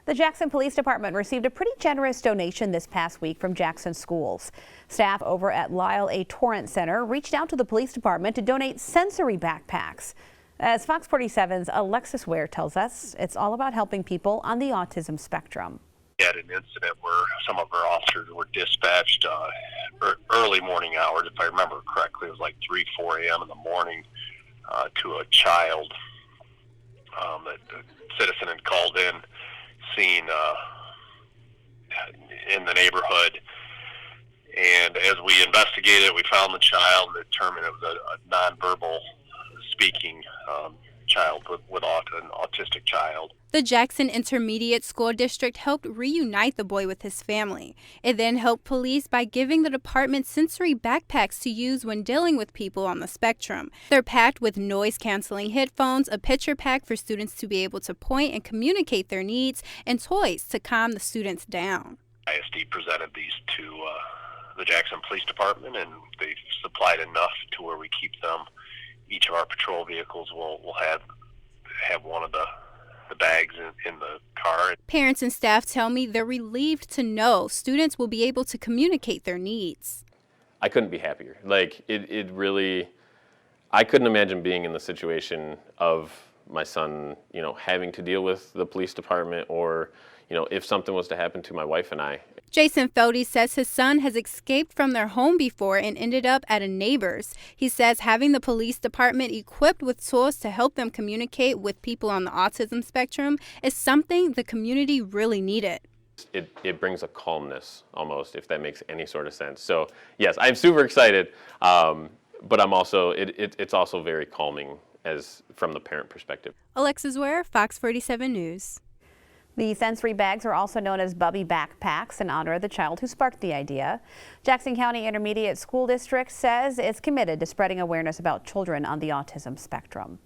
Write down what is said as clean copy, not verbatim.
The Jackson Police Department received a pretty generous donation this past week from Jackson schools. Staff over at Lyle A. Torrance Center reached out to the police department to donate sensory backpacks. As Fox 47's Alexis Ware tells us, it's all about helping people on the autism spectrum. We had an incident where some of our officers were dispatched early morning hours, if I remember correctly. It was like 3, 4 a.m. in the morning to a child that the citizen had called in, seen in the neighborhood. And as we investigated, we found the child and determined it was a nonverbal speaking child with an autistic child. The Jackson Intermediate School District helped reunite the boy with his family. It then helped police by giving the department sensory backpacks to use when dealing with people on the spectrum. They're packed with noise-canceling headphones, a picture pack for students to be able to point and communicate their needs, and toys to calm the students down. ISD presented these to the Jackson Police Department, and they've supplied enough to where we keep them. Each of our patrol vehicles will have one of the bags in the car. Parents and staff tell me they're relieved to know students will be able to communicate their needs. I couldn't be happier. Like, it really, I couldn't imagine being in the situation of my son, having to deal with the police department, or, if something was to happen to my wife and I. Jason Feldy says his son has escaped from their home before and ended up at a neighbor's. He says having the police department equipped with tools to help them communicate with people on the autism spectrum is something the community really needed. It brings a calmness almost, if that makes any sort of sense. So yes, I'm super excited, but I'm also, it's also very calming as from the parent perspective. Alexis Ware, Fox 47 News. The sensory bags are also known as Bubby backpacks in honor of the child who sparked the idea. Jackson County Intermediate School District says it's committed to spreading awareness about children on the autism spectrum.